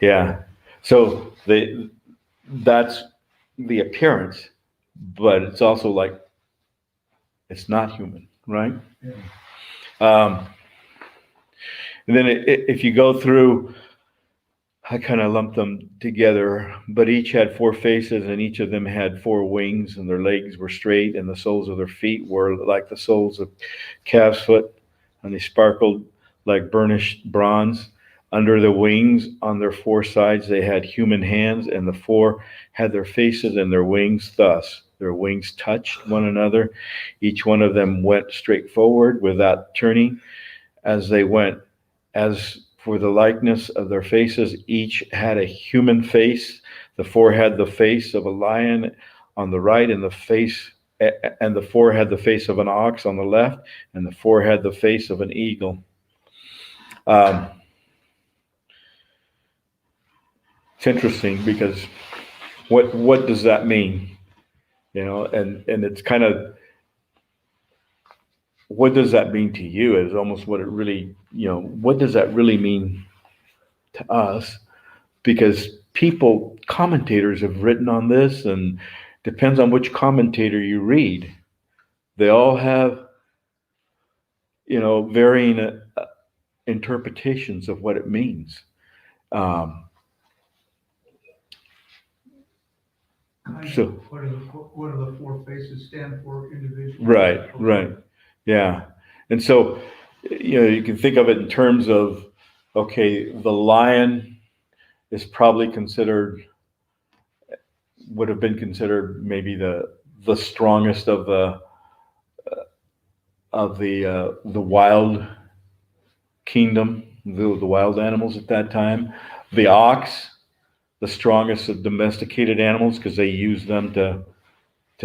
Speaker 2: Yeah. So that's the appearance, but it's also like it's not human, right?
Speaker 5: Yeah.
Speaker 2: And then if you go through, I kind of lumped them together, but each had 4 faces, and each of them had 4 wings, and their legs were straight, and the soles of their feet were like the soles of calf's foot, and they sparkled like burnished bronze. Under the wings, on their 4 sides, they had human hands, and the 4 had their faces and their wings thus. Their wings touched one another. Each one of them went straight forward without turning as they went. As for the likeness of their faces, each had a human face. The 4 had the face of a lion on the right, and the 4 had the face of an ox on the left, and the 4 had the face of an eagle. It's interesting because what does that mean? And it's kind of, what does that mean to you is almost what it really, what does that really mean to us? Because commentators have written on this, and depends on which commentator you read. They all have, varying interpretations of what it means. So
Speaker 5: What do the 4 faces stand for individually?
Speaker 2: Right. Yeah. And so, you can think of it in terms of, okay, the lion is probably would have been considered maybe the strongest of the wild kingdom, the wild animals at that time. The ox, the strongest of domesticated animals, because they used them to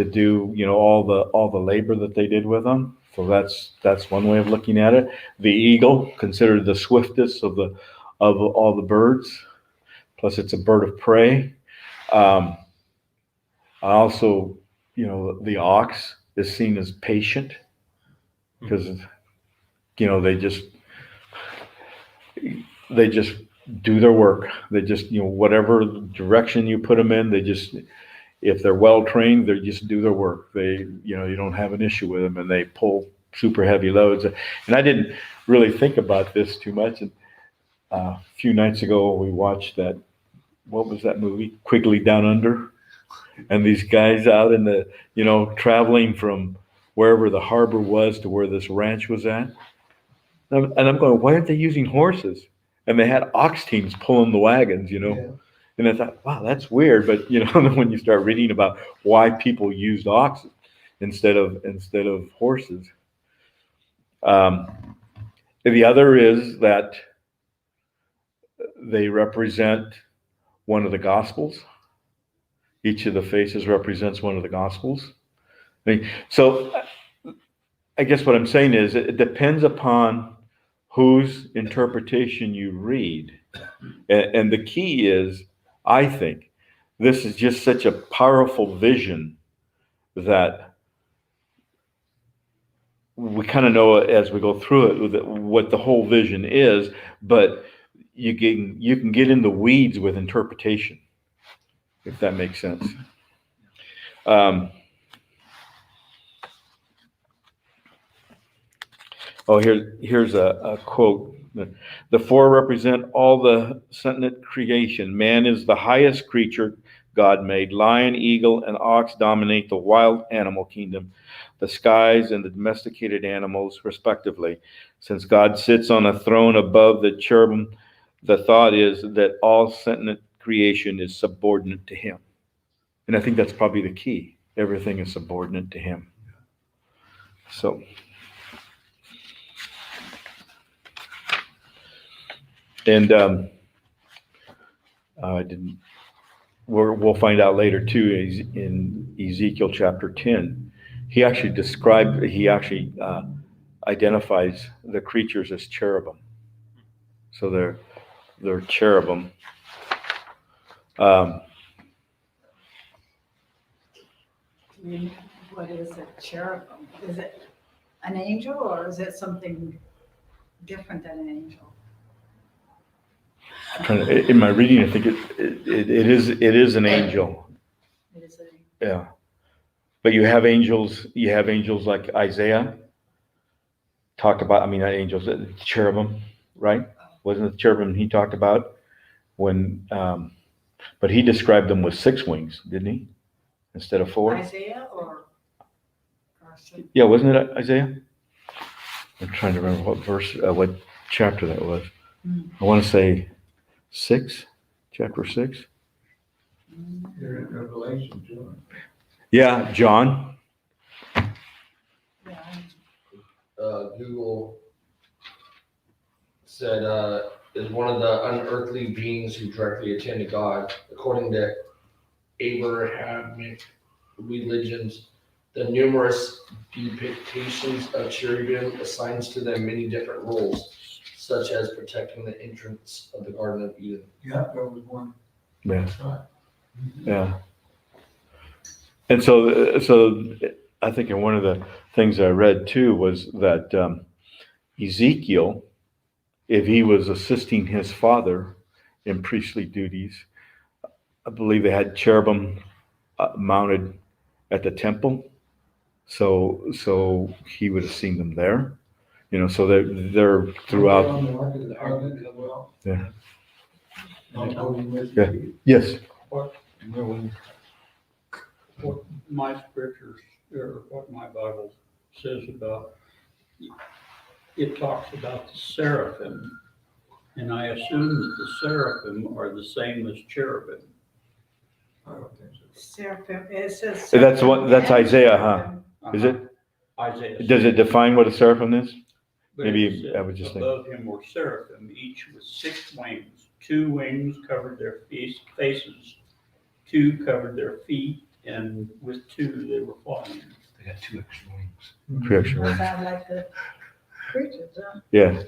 Speaker 2: do all the labor that they did with them. So that's one way of looking at it. The eagle, considered the swiftest of all the birds, plus it's a bird of prey. Also, the ox is seen as patient because they just do their work. They just whatever direction you put them in, if they're well trained, they just do their work. You don't have an issue with them, and they pull super heavy loads. And I didn't really think about this too much. And a few nights ago, we watched what was that movie? Quigley Down Under. And these guys out in traveling from wherever the harbor was to where this ranch was at. And I'm going, why aren't they using horses? And they had ox teams pulling the wagons,
Speaker 5: Yeah.
Speaker 2: And I thought, wow, that's weird. But when you start reading about why people used oxen instead of horses. The other is that they represent one of the gospels. Each of the faces represents one of the gospels. So I guess what I'm saying is it depends upon whose interpretation you read. And the key is, I think, this is just such a powerful vision that we kind of know as we go through it what the whole vision is, but you can get in the weeds with interpretation, if that makes sense. Here's a quote. The 4 represent all the sentient creation. Man is the highest creature. God made. Lion, eagle, and ox dominate the wild animal kingdom, the skies, and the domesticated animals, respectively. Since God sits on a throne above the cherubim, the thought is that all sentient creation is subordinate to him. And I think that's probably the key. Everything is subordinate to him. So, and I didn't. We'll find out later too. In Ezekiel chapter 10, he actually identifies the creatures as cherubim. So they're cherubim.
Speaker 3: What is a cherubim? Is it an angel or is it something different than an angel?
Speaker 2: In my reading, I think it is an angel.
Speaker 3: It is a,
Speaker 2: Yeah, but you have angels. You have angels like Isaiah talked about. I mean, not angels, cherubim, right? Wasn't it cherubim he talked about when? But he described them with 6 wings, didn't he? Instead of 4.
Speaker 3: Isaiah or some,
Speaker 2: Yeah, wasn't it Isaiah? I'm trying to remember what verse, what chapter that was. I want to say 6, chapter 6.
Speaker 7: You're in Revelation, John.
Speaker 2: Yeah, John.
Speaker 3: yeah,
Speaker 1: Google said is one of the unearthly beings who directly attend to God. According to Abrahamic religions, the numerous depictions of cherubim assigns to them many different roles, such as protecting the entrance of the Garden of Eden.
Speaker 7: Yeah, there was one.
Speaker 2: Yeah.
Speaker 7: Right.
Speaker 2: Yeah. And so I think in one of the things I read too was that Ezekiel, if he was assisting his father in priestly duties, I believe they had cherubim mounted at the temple. So he would have seen them there, so they're throughout.
Speaker 7: On the Ark of the Covenant as well.
Speaker 2: Yeah.
Speaker 7: Not going with
Speaker 2: Yeah.
Speaker 7: you.
Speaker 2: Yes.
Speaker 9: What my scriptures, or what my Bible says about, it talks about the seraphim, and I assume that the seraphim are the same as cherubim.
Speaker 7: I don't think so.
Speaker 3: seraphim, it says.
Speaker 2: That's
Speaker 3: seraphim
Speaker 2: that's
Speaker 3: and
Speaker 2: Isaiah, huh?
Speaker 3: cherubim.
Speaker 2: Is it?
Speaker 9: Isaiah.
Speaker 2: Does it define what a seraphim is?
Speaker 9: But
Speaker 2: Maybe
Speaker 9: it said,
Speaker 2: I would just think-
Speaker 9: above him were seraphim, each with 6 wings. 2 wings covered their faces, 2 covered their feet, and with 2 they were flying.
Speaker 8: They got 2 extra wings.
Speaker 2: Correction.
Speaker 3: That sound like the creatures, huh?
Speaker 2: Yeah.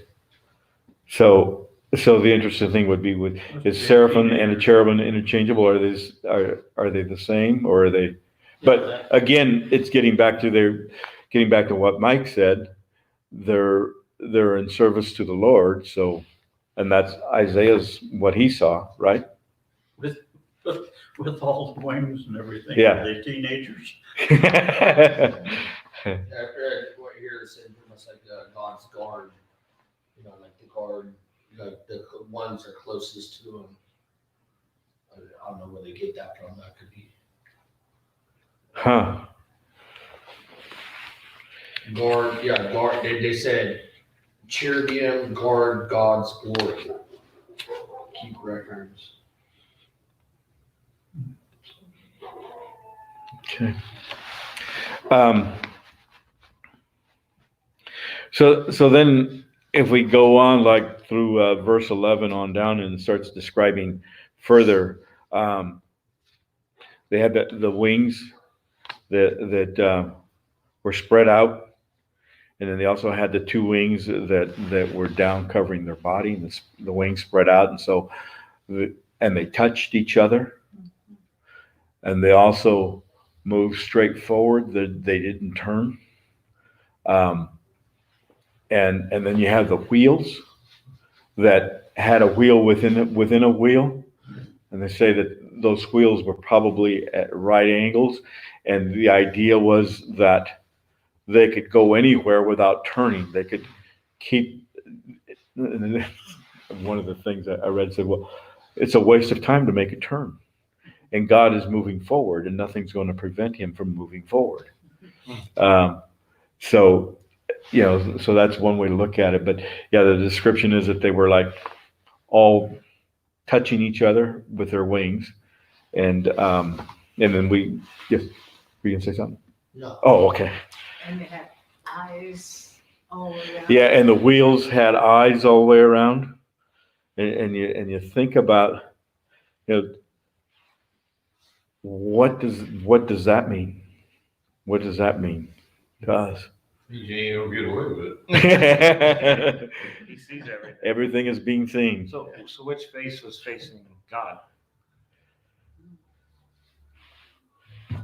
Speaker 2: So the interesting thing would be is seraphim and a cherubim interchangeable? Are they the same, or are they? But again, it's getting back to what Mike said. They're in service to the Lord. So, and that's Isaiah's what he saw, right?
Speaker 9: With all the wings and everything.
Speaker 2: Yeah.
Speaker 9: Are they teenagers?
Speaker 1: After what here is saying pretty much like God's guard, like the guard, the ones are closest to him. I don't know where they get that from. That could be
Speaker 2: Huh.
Speaker 1: guard. Yeah, guard. They said cherubim guard God's glory. Keep records.
Speaker 2: Okay. So then if we go on like through verse 11 on down and it starts describing further, they had the wings that were spread out, and then they also had the 2 wings that were down covering their body, and the wings spread out, and so and they touched each other, and they also moved straight forward. They didn't turn. And then you have the wheels that had a wheel within a wheel, and they say that those wheels were probably at right angles, and the idea was that they could go anywhere without turning. They could keep. One of the things that I read said, well, it's a waste of time to make a turn. and God is moving forward, and nothing's going to prevent him from moving forward. So, so that's one way to look at it. But yeah, the description is that they were like all touching each other with their wings, and then yes, were you gonna say something?
Speaker 1: No.
Speaker 2: Oh, okay.
Speaker 3: And they had eyes all around.
Speaker 2: Yeah, and the wheels had eyes all the way around, and you think about, what does that mean? What does that mean to us?
Speaker 8: You ain't gonna get away with it.
Speaker 4: He sees everything.
Speaker 2: Everything is being seen.
Speaker 4: So which face was facing God?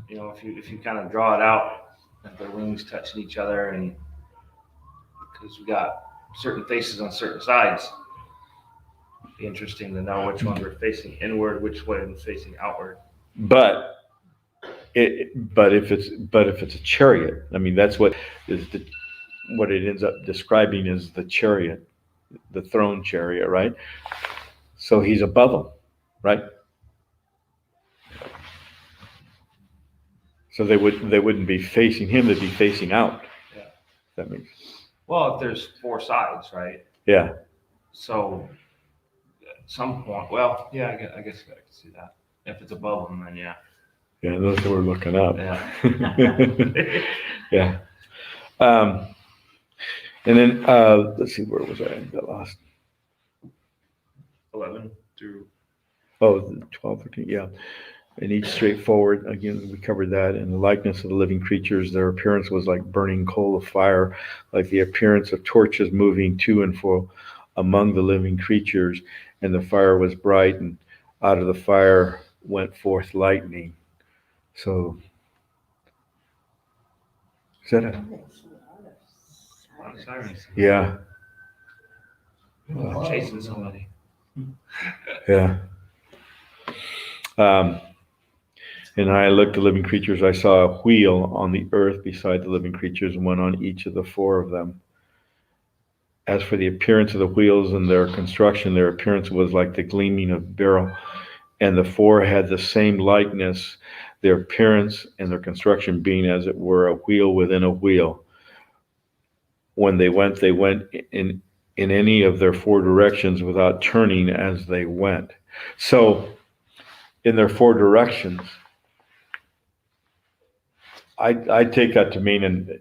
Speaker 4: If you kind of draw it out, if their wings touching each other, and because we got certain faces on certain sides, it'd be interesting to know which ones were facing inward, which one was facing outward.
Speaker 2: But if it's a chariot, I mean, that's what it ends up describing is the chariot, the throne chariot, right? So he's above them, right? So they wouldn't be facing him; they'd be facing out.
Speaker 4: Yeah.
Speaker 2: That makes.
Speaker 4: Well, if there's four sides, right?
Speaker 2: Yeah.
Speaker 4: So at some point, well, yeah, I guess I can see that. If it's above them, then yeah.
Speaker 2: Yeah, that's what we're looking up.
Speaker 4: Yeah.
Speaker 2: Yeah. And then let's see, where was I? I got lost.
Speaker 4: 11 through.
Speaker 2: Oh, 12, 13, yeah. And each straightforward, again, we covered that. In the likeness of the living creatures, their appearance was like burning coal of fire, like the appearance of torches moving to and fro among the living creatures. And the fire was bright, and out of the fire went forth lightning. So, is that a,
Speaker 4: Sirens.
Speaker 2: yeah,
Speaker 4: Chasing somebody.
Speaker 2: yeah. And I looked at the living creatures. I saw a wheel on the earth beside the living creatures, and one on each of the four of them. As for the appearance of the wheels and their construction, their appearance was like the gleaming of beryl, and the four had the same likeness, their appearance and their construction being as it were a wheel within a wheel. When they went in any of their four directions without turning as they went. So, in their four directions, I take that to mean, and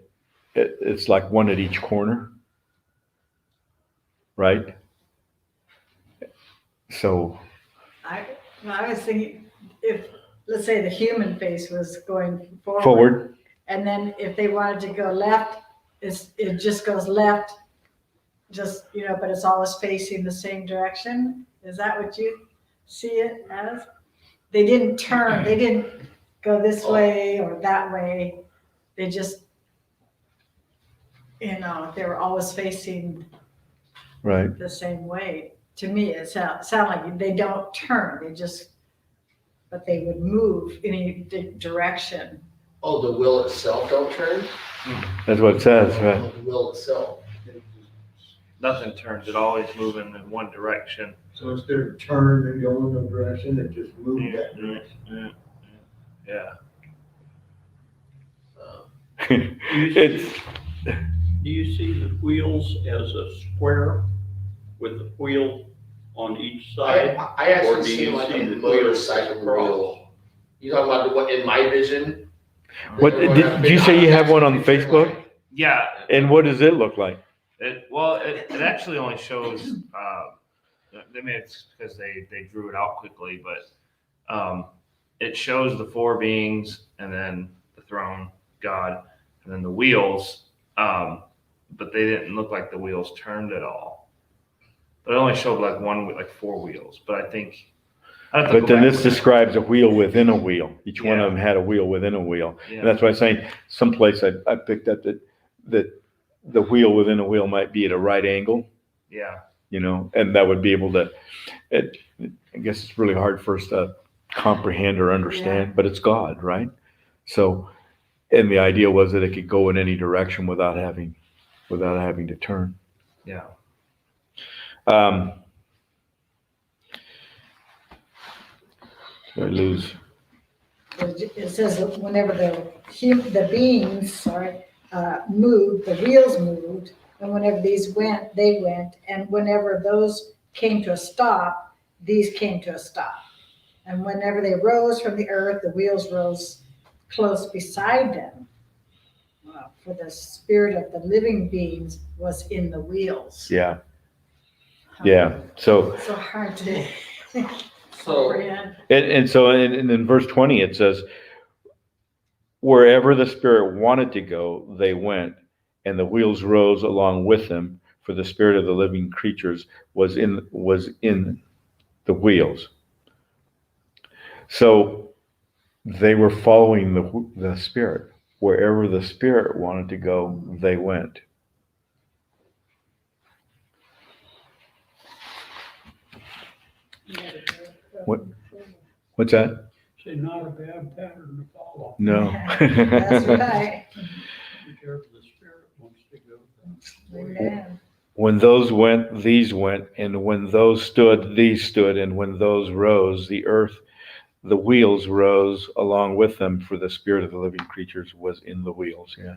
Speaker 2: it's like one at each corner, right? So
Speaker 3: I was thinking, if, let's say the human face was going
Speaker 2: forward,
Speaker 3: and then if they wanted to go left, it just goes left, but it's always facing the same direction. Is that what you see it as? They didn't turn, they didn't go this way or that way. They just, they were always facing
Speaker 2: right?
Speaker 3: the same way. To me, it sound like they don't turn, but they would move in any direction.
Speaker 1: Oh, the wheel itself don't turn?
Speaker 2: That's what it says,
Speaker 1: Oh,
Speaker 2: right?
Speaker 1: the wheel itself.
Speaker 4: Nothing turns. It always moving in one direction.
Speaker 7: So instead of turn and go in a direction, it just moved that direction.
Speaker 4: Yeah.
Speaker 2: It's
Speaker 9: Do you see the wheels as a square with the wheel on each side?
Speaker 1: I
Speaker 9: Or
Speaker 1: actually
Speaker 9: do
Speaker 1: see
Speaker 9: you
Speaker 1: like
Speaker 9: see
Speaker 1: a
Speaker 9: the
Speaker 1: motorcycle
Speaker 9: wheels
Speaker 1: wheel. You talking about what in my vision?
Speaker 2: what did you say you have one on Facebook?
Speaker 4: Yeah.
Speaker 2: And what does it look like?
Speaker 4: It actually only shows. Maybe it's because they drew it out quickly, but it shows the four beings and then the throne, God, and then the wheels. But they didn't look like the wheels turned at all. But it only showed like one with like four wheels. But I think.
Speaker 2: But then this describes a wheel within a wheel. Each one of
Speaker 4: Yeah.
Speaker 2: them had a wheel within a wheel.
Speaker 4: Yeah.
Speaker 2: And that's why I'm saying someplace I picked up that the wheel within a wheel might be at a right angle,
Speaker 4: Yeah.
Speaker 2: and that would be able to, I guess it's really hard for us to comprehend or understand, but it's God, right? So, and the idea was that it could go in any direction without having to turn.
Speaker 4: Yeah.
Speaker 2: Did I lose
Speaker 3: it says that whenever the beings, moved, the wheels moved, and whenever these went, they went, and whenever those came to a stop, these came to a stop. And whenever they rose from the earth, the wheels rose close beside them. For the spirit of the living beings was in the wheels.
Speaker 2: Yeah. Yeah. So,
Speaker 3: So hard to
Speaker 1: So,
Speaker 3: comprehend.
Speaker 2: and so in verse 20, it says, wherever the Spirit wanted to go, they went, and the wheels rose along with them, for the spirit of the living creatures was in the wheels. So they were following the Spirit. Wherever the Spirit wanted to go, they went. What's that?
Speaker 9: Say, not a bad pattern to follow.
Speaker 2: No.
Speaker 3: That's right.
Speaker 9: Whichever the Spirit wants to go.
Speaker 3: Amen.
Speaker 2: When those went, these went, and when those stood, these stood, and when those rose, the wheels rose along with them, for the spirit of the living creatures was in the wheels. Yeah.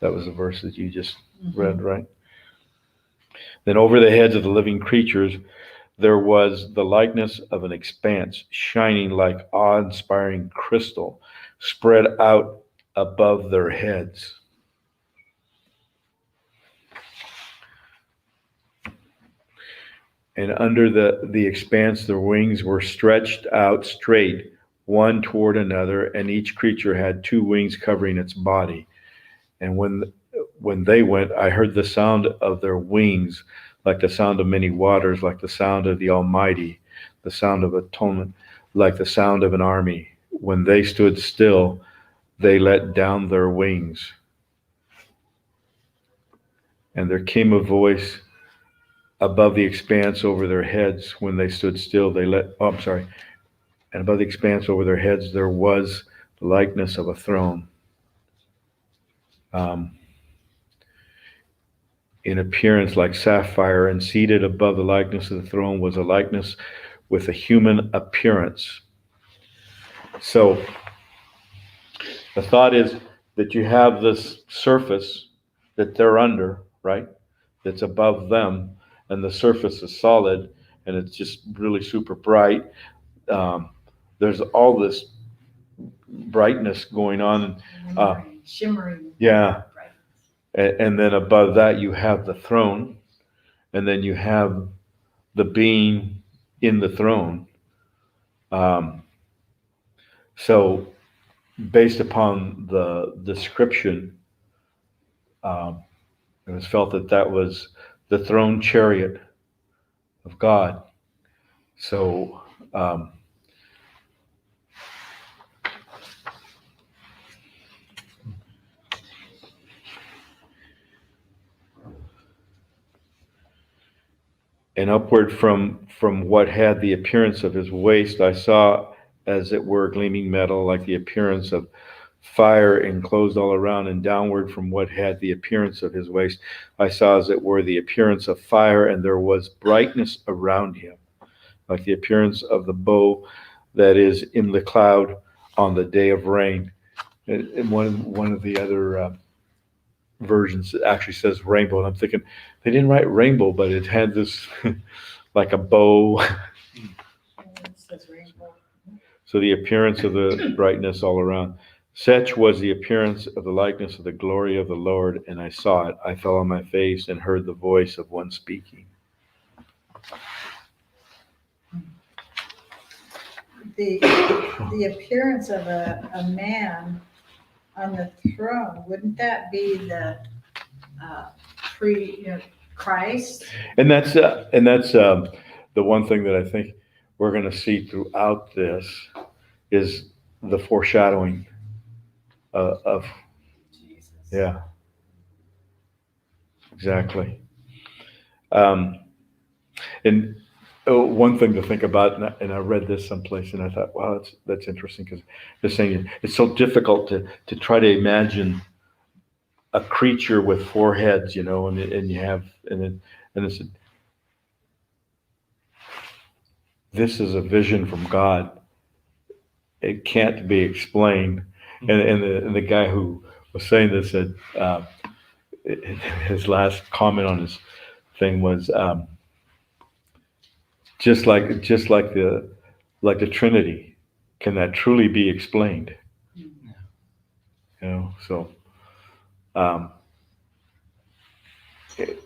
Speaker 2: That was the verse that you just read, right? Then over the heads of the living creatures, there was the likeness of an expanse, shining like awe-inspiring crystal, spread out above their heads. And under the expanse, their wings were stretched out straight, one toward another, and each creature had two wings covering its body. And when they went, I heard the sound of their wings, like the sound of many waters, like the sound of the Almighty, the sound of atonement, like the sound of an army. When they stood still, they let down their wings. And there came a voice above the expanse over their heads. When they stood still, and above the expanse over their heads, there was the likeness of a throne. In appearance like sapphire, and seated above the likeness of the throne was a likeness with a human appearance. So the thought is that you have this surface that they're under, right? That's above them, and the surface is solid, and it's just really super bright. There's all this brightness going on.
Speaker 3: Shimmering.
Speaker 2: Yeah. And then above that, you have the throne, and then you have the being in the throne. So, based upon the description, it was felt that was the throne chariot of God. So, and upward from what had the appearance of his waist, I saw as it were gleaming metal, like the appearance of fire enclosed all around, and downward from what had the appearance of his waist, I saw as it were the appearance of fire, and there was brightness around him, like the appearance of the bow that is in the cloud on the day of rain. And one of the other versions actually says rainbow, and I'm thinking they didn't write rainbow, but it had this like a bow.
Speaker 3: It says rainbow.
Speaker 2: So the appearance of the brightness all around. Such was the appearance of the likeness of the glory of the Lord, and I saw it. I fell on my face and heard the voice of one speaking.
Speaker 3: The appearance of a man on the throne, wouldn't that be the Christ?
Speaker 2: And that's the one thing that I think we're going to see throughout this is the foreshadowing of
Speaker 3: Jesus.
Speaker 2: yeah, exactly. And one thing to think about, and I read this someplace, and I thought, wow, that's interesting, because they're saying it's so difficult to try to imagine a creature with four heads, and you have, and it's this is a vision from God it can't be explained. And the guy who was saying this said, his last comment on his thing was, just like the Trinity, can that truly be explained? So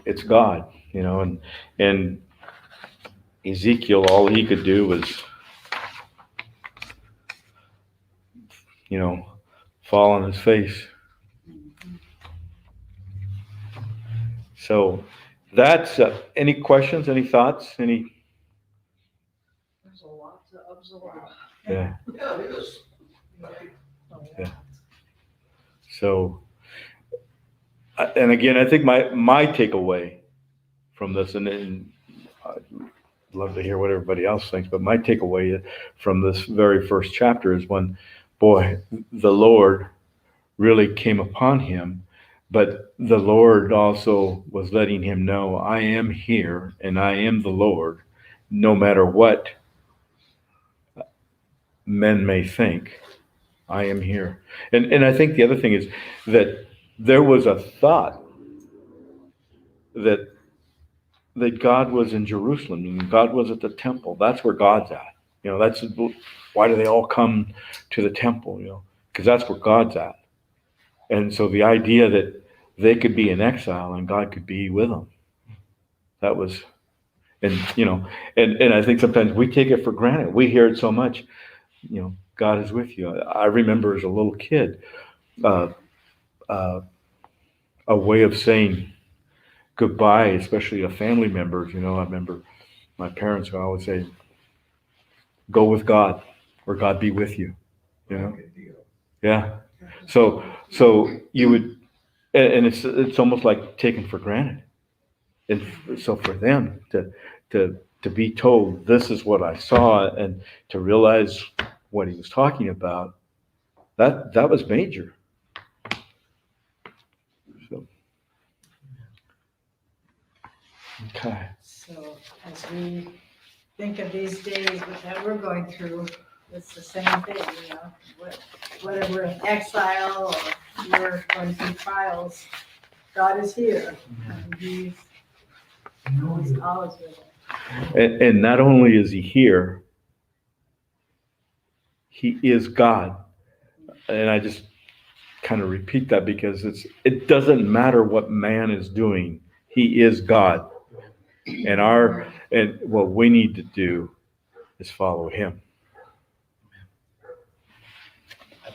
Speaker 2: it's God, and Ezekiel, all he could do was, fall on his face. So that's any questions, any thoughts, any?
Speaker 3: There's a lot to absorb.
Speaker 2: Yeah.
Speaker 1: Yeah, it is.
Speaker 2: Yeah. So, and again, I think my takeaway from this, and I'd love to hear what everybody else thinks, but my takeaway from this very first chapter is when, boy, the Lord really came upon him, but the Lord also was letting him know, I am here and I am the Lord, no matter what men may think. I am here. And I think the other thing is that there was a thought that God was in Jerusalem and God was at the temple. That's where God's at. That's why do they all come to the temple? Because that's where God's at. And so the idea that they could be in exile and God could be with them, that was, and I think sometimes we take it for granted. We hear it so much. God is with you. I remember as a little kid, a way of saying goodbye, especially to family members. I remember my parents would always say, "Go with God," or "God be with you."
Speaker 7: Good deal.
Speaker 2: Yeah. So you would, and it's almost like taken for granted. And so for them to be told, this is what I saw, and to realize what he was talking about, that was major. So, okay.
Speaker 3: So as we think of these days that we're going through, it's the same thing, whether we're in exile or we're going through trials, God is here. And he's always with us.
Speaker 2: And not only is he here, he is God. And I just kind of repeat that because it doesn't matter what man is doing. He is God. And what we need to do is follow him.